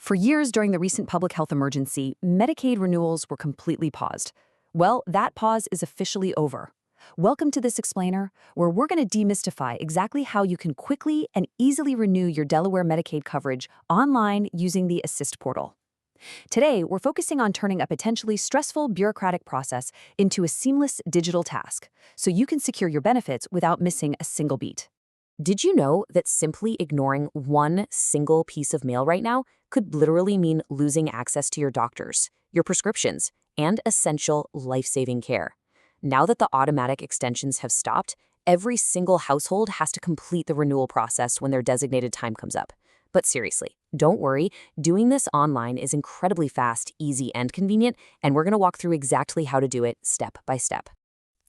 For years during the recent public health emergency, Medicaid renewals were completely paused. Well, that pause is officially over. Welcome to this explainer, where we're going to demystify exactly how you can quickly and easily renew your Delaware Medicaid coverage online using the Assist portal. Today, we're focusing on turning a potentially stressful bureaucratic process into a seamless digital task, so you can secure your benefits without missing a single beat. Did you know that simply ignoring one single piece of mail right now could literally mean losing access to your doctors, your prescriptions, and essential life-saving care? Now that the automatic extensions have stopped, every single household has to complete the renewal process when their designated time comes up. But seriously, don't worry, doing this online is incredibly fast, easy, and convenient, and we're going to walk through exactly how to do it step by step.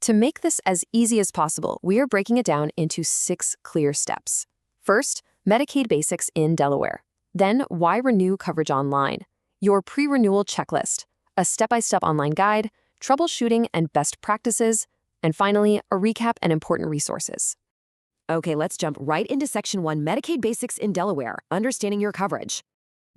To make this as easy as possible, we are breaking it down into 6 clear steps. First, Medicaid basics in Delaware. Then, why renew coverage online? Your pre-renewal checklist, a step-by-step online guide, troubleshooting and best practices, and finally, a recap and important resources. Okay, let's jump right into Section 1, Medicaid basics in Delaware, understanding your coverage.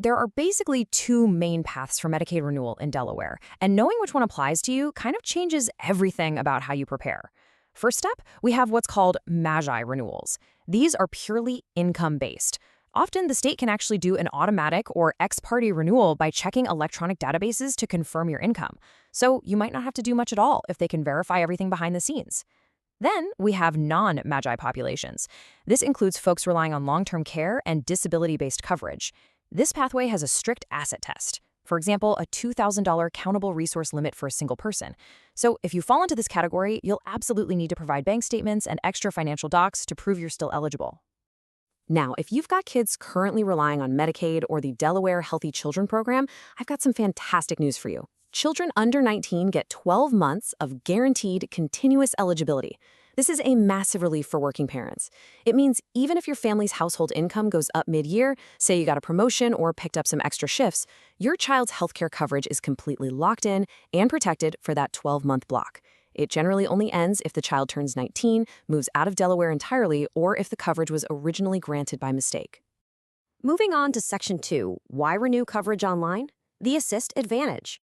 There are basically 2 main paths for Medicaid renewal in Delaware, and knowing which one applies to you kind of changes everything about how you prepare. First step, we have what's called MAGI renewals. These are purely income-based. Often, the state can actually do an automatic or ex-parte renewal by checking electronic databases to confirm your income. So you might not have to do much at all if they can verify everything behind the scenes. Then we have non-MAGI populations. This includes folks relying on long-term care and disability-based coverage. This pathway has a strict asset test. For example, a $2,000 countable resource limit for a single person. So if you fall into this category, you'll absolutely need to provide bank statements and extra financial docs to prove you're still eligible. Now, if you've got kids currently relying on Medicaid or the Delaware Healthy Children program, I've got some fantastic news for you. Children under 19 get 12 months of guaranteed continuous eligibility. This is a massive relief for working parents. It means even if your family's household income goes up mid-year, say you got a promotion or picked up some extra shifts, your child's healthcare coverage is completely locked in and protected for that 12-month block. It generally only ends if the child turns 19, moves out of Delaware entirely, or if the coverage was originally granted by mistake. Moving on to Section 2, why renew coverage online? The Assist Advantage.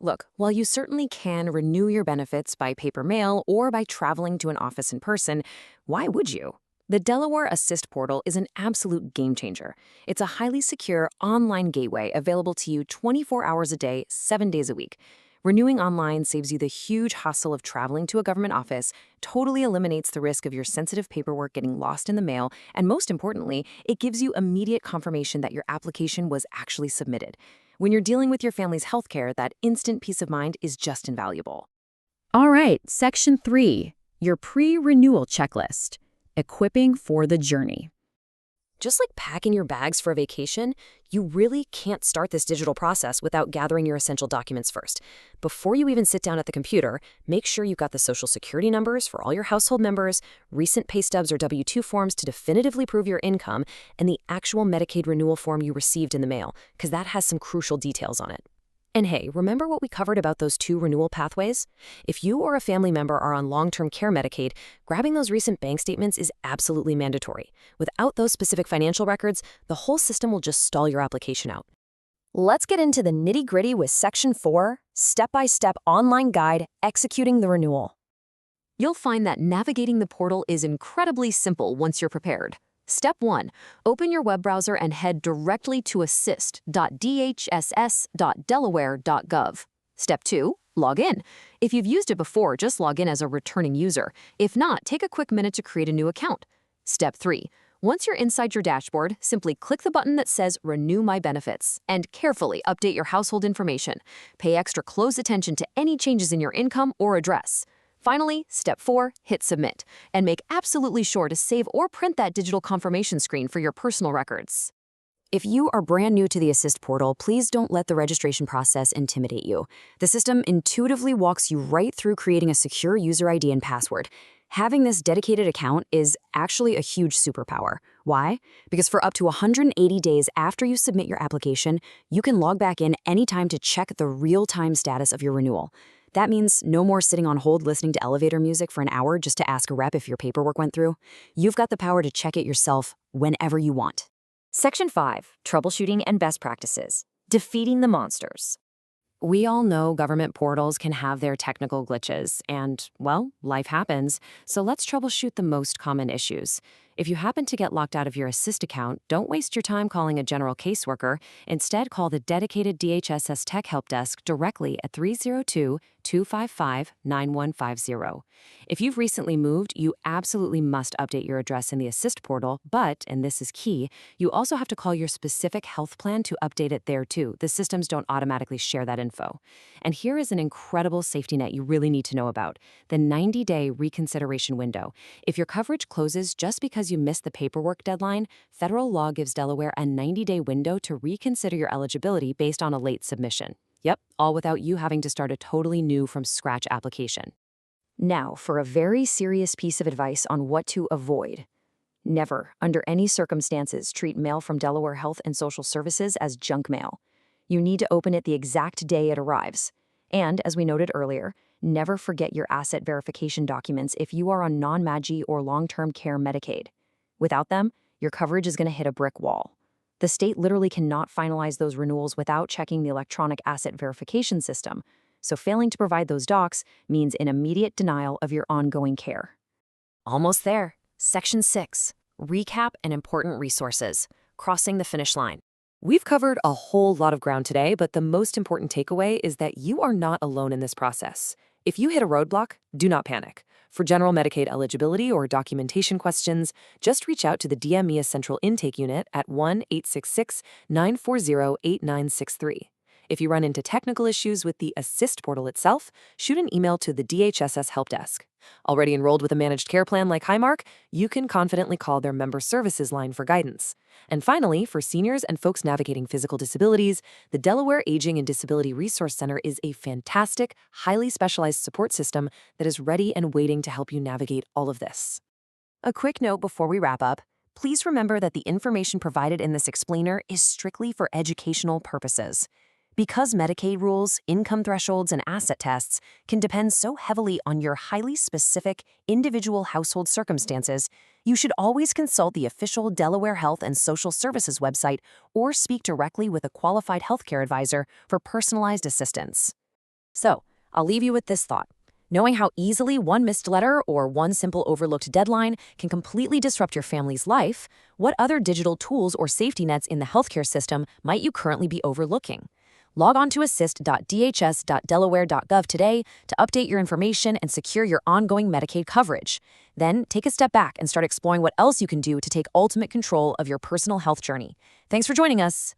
Look, while you certainly can renew your benefits by paper mail or by traveling to an office in person, why would you? The Delaware Assist portal is an absolute game changer. It's a highly secure online gateway available to you 24 hours a day, 7 days a week. Renewing online saves you the huge hassle of traveling to a government office, totally eliminates the risk of your sensitive paperwork getting lost in the mail, and most importantly, it gives you immediate confirmation that your application was actually submitted. When you're dealing with your family's healthcare, that instant peace of mind is just invaluable. All right, Section 3, your pre-renewal checklist, equipping for the journey. Just like packing your bags for a vacation, you really can't start this digital process without gathering your essential documents first. Before you even sit down at the computer, make sure you've got the social security numbers for all your household members, recent pay stubs or W-2 forms to definitively prove your income, and the actual Medicaid renewal form you received in the mail, because that has some crucial details on it. And hey, remember what we covered about those 2 renewal pathways? If you or a family member are on long-term care Medicaid, grabbing those recent bank statements is absolutely mandatory. Without those specific financial records, the whole system will just stall your application out. Let's get into the nitty-gritty with Section 4, Step-by-Step Online Guide Executing the Renewal. You'll find that navigating the portal is incredibly simple once you're prepared. Step 1. Open your web browser and head directly to assist.dhss.delaware.gov. Step 2. Log in. If you've used it before, just log in as a returning user. If not, take a quick minute to create a new account. Step 3. Once you're inside your dashboard, simply click the button that says Renew My Benefits and carefully update your household information. Pay extra close attention to any changes in your income or address. Finally, Step 4, hit Submit, and make absolutely sure to save or print that digital confirmation screen for your personal records. If you are brand new to the Assist portal, please don't let the registration process intimidate you. The system intuitively walks you right through creating a secure user ID and password. Having this dedicated account is actually a huge superpower. Why? Because for up to 180 days after you submit your application, you can log back in anytime to check the real-time status of your renewal. That means no more sitting on hold listening to elevator music for an hour just to ask a rep if your paperwork went through. You've got the power to check it yourself whenever you want. Section 5, Troubleshooting and Best Practices. Defeating the monsters. We all know government portals can have their technical glitches, and, well, life happens, so let's troubleshoot the most common issues. If you happen to get locked out of your Assist account, don't waste your time calling a general caseworker. Instead, call the dedicated DHSS Tech Help Desk directly at 302-255-9150. If you've recently moved, you absolutely must update your address in the Assist portal, but, and this is key, you also have to call your specific health plan to update it there too. The systems don't automatically share that info. And here is an incredible safety net you really need to know about: the 90-day reconsideration window. If your coverage closes just because you missed the paperwork deadline, federal law gives Delaware a 90-day window to reconsider your eligibility based on a late submission. Yep, all without you having to start a totally new from scratch application. Now, for a very serious piece of advice on what to avoid. Never, under any circumstances, treat mail from Delaware Health and Social Services as junk mail. You need to open it the exact day it arrives. And, as we noted earlier, never forget your asset verification documents if you are on non-MAGI or long-term care Medicaid. Without them, your coverage is going to hit a brick wall. The state literally cannot finalize those renewals without checking the electronic asset verification system, so failing to provide those docs means an immediate denial of your ongoing care. Almost there. Section 6. Recap and important resources. Crossing the finish line. We've covered a whole lot of ground today, but the most important takeaway is that you are not alone in this process. If you hit a roadblock, do not panic. For general Medicaid eligibility or documentation questions, just reach out to the DMEA Central Intake Unit at 1-866-940-8963. If you run into technical issues with the Assist portal itself, shoot an email to the DHSS Help Desk. Already enrolled with a managed care plan like Highmark, you can confidently call their member services line for guidance. And finally, for seniors and folks navigating physical disabilities, the Delaware Aging and Disability Resource Center is a fantastic, highly specialized support system that is ready and waiting to help you navigate all of this. A quick note before we wrap up. Please remember that the information provided in this explainer is strictly for educational purposes. Because Medicaid rules, income thresholds, and asset tests can depend so heavily on your highly specific, individual household circumstances, you should always consult the official Delaware Health and Social Services website or speak directly with a qualified healthcare advisor for personalized assistance. So, I'll leave you with this thought. Knowing how easily one missed letter or one simple overlooked deadline can completely disrupt your family's life, what other digital tools or safety nets in the healthcare system might you currently be overlooking? Log on to assist.dhs.delaware.gov today to update your information and secure your ongoing Medicaid coverage. Then, take a step back and start exploring what else you can do to take ultimate control of your personal health journey. Thanks for joining us.